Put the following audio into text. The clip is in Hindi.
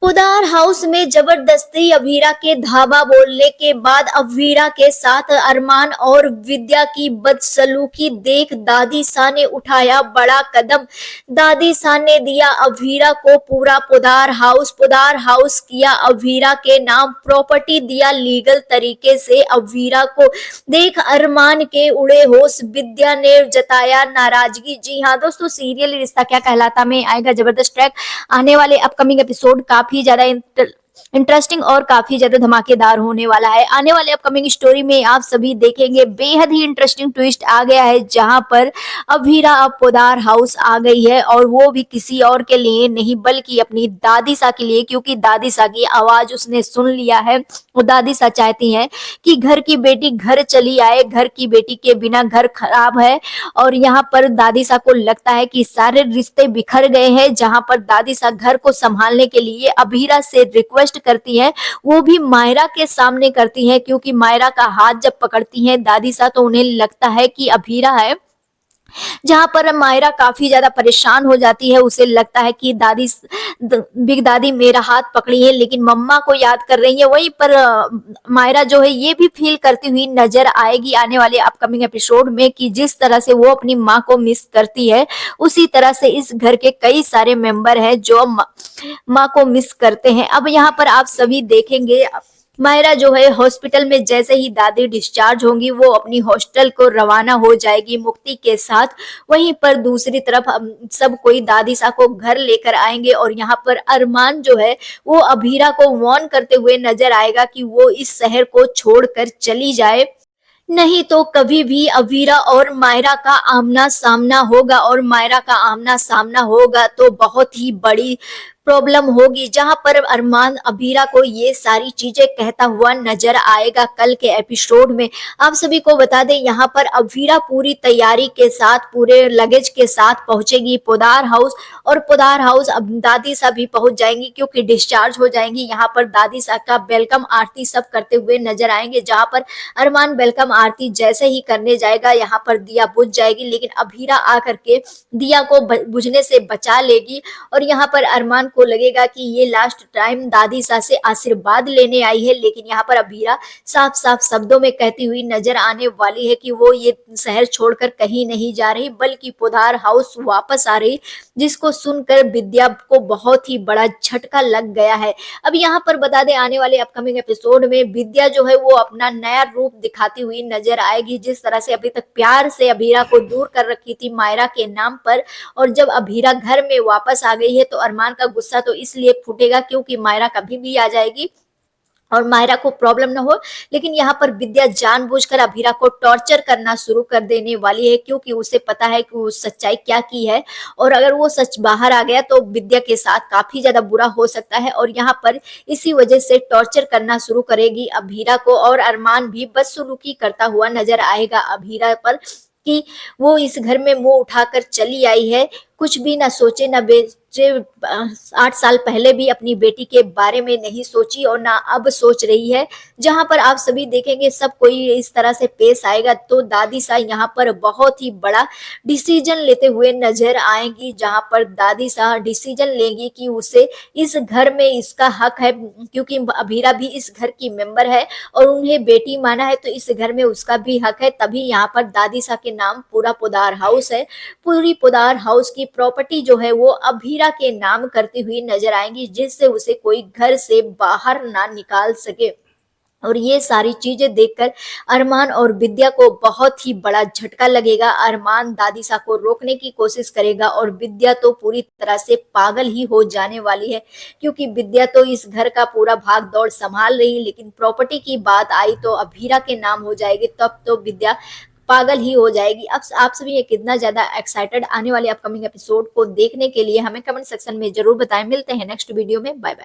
पुदार हाउस में जबरदस्ती अभीरा के धावा बोलने के बाद अभीरा के साथ अरमान और विद्या की बदसलूकी देख दादी सा ने उठाया बड़ा कदम। दादी सा ने दिया अभीरा को पूरा पुदार हाउस किया अभीरा के नाम, प्रॉपर्टी दिया लीगल तरीके से अभीरा को। देख अरमान के उड़े होश, विद्या ने जताया नाराजगी। जी हाँ दोस्तों, सीरियल रिश्ता क्या कहलाता में आएगा जबरदस्त ट्रैक। आने वाले अपकमिंग एपिसोड काफी ज्यादा इंटरेस्टिंग और काफी ज्यादा धमाकेदार होने वाला है। आने वाले अपकमिंग स्टोरी में आप सभी देखेंगे बेहद ही इंटरेस्टिंग ट्विस्ट आ गया है, जहां पर अभीरा अब पोदार हाउस आ गई है और वो भी किसी और के लिए नहीं बल्कि अपनी दादी सा के लिए, क्योंकि दादी सा की आवाज उसने सुन लिया है। वो दादी सा चाहती हैं कि घर की बेटी घर चली आए, घर की बेटी के बिना घर खराब है। और यहाँ पर दादी सा को लगता है कि सारे रिश्ते बिखर गए हैं, जहां पर दादी सा घर को संभालने के लिए अभीरा से रिक्वेस्ट करती है, वो भी मायरा के सामने करती है, क्योंकि मायरा का हाथ जब पकड़ती है दादी सा तो उन्हें लगता है कि अभीरा है। जहां पर मायरा काफी ज्यादा परेशान हो जाती है, उसे लगता है कि बिग दादी मेरा हाथ पकड़ी है लेकिन मम्मा को याद कर रही है। वहीं पर मायरा जो है ये भी फील करती हुई नजर आएगी आने वाले अपकमिंग एपिसोड में कि जिस तरह से वो अपनी माँ को मिस करती है, उसी तरह से इस घर के कई सारे मेंबर हैं जो माँ को मिस करते हैं। अब यहाँ पर आप सभी देखेंगे मायरा जो है हॉस्पिटल में जैसे ही दादी डिस्चार्ज होंगी वो अपनी हॉस्टल को रवाना हो जाएगी मुक्ति के साथ। वहीं पर दूसरी तरफ सब कोई दादी सा को घर लेकर आएंगे और यहाँ पर अरमान जो है वो अभीरा को वार्न करते हुए नजर आएगा कि वो इस शहर को छोड़कर चली जाए, नहीं तो कभी भी अवीरा और मायरा का आमना सामना होगा। और मायरा का आमना सामना होगा तो बहुत ही बड़ी प्रॉब्लम होगी, जहां पर अरमान अभीरा को ये सारी चीजें कहता हुआ नजर आएगा कल के एपिसोड में। आप सभी को बता दें यहाँ पर अभीरा पूरी तैयारी के साथ पूरे लगेज के साथ पहुंचेगी पोदार हाउस, और पोदार हाउस अब दादी सा भी पहुंच जाएंगी क्योंकि डिस्चार्ज हो जाएंगी। यहाँ पर दादी सा का वेलकम आरती सब करते हुए नजर आएंगे, जहां पर अरमान वेलकम आरती जैसे ही करने जाएगा यहाँ पर दिया बुझ जाएगी, लेकिन अभीरा आकर के दिया को बुझने से बचा लेगी। और यहाँ पर अरमान को लगेगा कि ये लास्ट टाइम दादी सा से आशीर्वाद लेने आई है, लेकिन यहाँ पर अभीरा साफ साफ शब्दों में कहती हुई नजर आने वाली है कि वो ये शहर छोड़कर कहीं नहीं जा रही बल्कि पोदार हाउस वापस आ रही, जिसको सुनकर विद्या को बहुत ही बड़ा झटका लग गया है। अब यहाँ पर बता दें आने वाले अपकमिंग एपिसोड में विद्या जो है वो अपना नया रूप दिखाती हुई नजर आएगी, जिस तरह से अभी तक प्यार से अभीरा को दूर कर रखी थी मायरा के नाम पर। और जब अभीरा घर में वापस आ गई है तो अरमान का गुस्सा तो इसलिए फूटेगा क्योंकि मायरा कभी भी आ जाएगी और मायरा को प्रॉब्लम ना हो, लेकिन यहाँ पर विद्या जानबूझकर अभीरा को टॉर्चर करना शुरू कर देने वाली है, क्योंकि उसे पता है कि वो सच्चाई क्या की है और अगर वो सच बाहर आ गया तो विद्या के साथ काफी ज्यादा बुरा हो सकता है। और यहाँ पर इसी वजह से टॉर्चर करना शुरू करेगी अभीरा को, और अरमान भी बदसलूकी करता हुआ नजर आएगा अभीरा पर कि वो इस घर में मुंह उठाकर चली आई है, कुछ भी ना सोचे ना बेचे। 8 साल पहले भी अपनी बेटी के बारे में नहीं सोची और ना अब सोच रही है। जहां पर आप सभी देखेंगे सब कोई इस तरह से पेश आएगा तो दादी सा यहाँ पर बहुत ही बड़ा डिसीजन लेते हुए नजर आएंगी, जहां पर दादी सा डिसीजन लेंगी कि उसे इस घर में इसका हक है, क्योंकि अभीरा भी इस घर की मेंबर है और उन्हें बेटी माना है तो इस घर में उसका भी हक है। तभी यहाँ पर दादी सा के नाम पूरा पोदार हाउस है। पूरी पोदार हाउस की प्रॉपर्टी जो है वो अभीरा के नाम करती हुई नजर आएंगी, जिससे उसे कोई घर से बाहर ना निकाल सके। और ये सारी चीजें देखकर अरमान और विद्या को बहुत ही बड़ा झटका लगेगा। अरमान दादी सा को रोकने की कोशिश करेगा और विद्या तो पूरी तरह से पागल ही हो जाने वाली है, क्योंकि विद्या तो इस घर का पूरा भाग दौड़ संभाल रही, लेकिन प्रॉपर्टी की बात आई तो अभीरा के नाम हो जाएगी, तब तो विद्या पागल ही हो जाएगी। अब आप सभी ये कितना ज्यादा एक्साइटेड आने वाले अपकमिंग एपिसोड को देखने के लिए हमें कमेंट सेक्शन में जरूर बताएं। मिलते हैं नेक्स्ट वीडियो में, बाय बाय।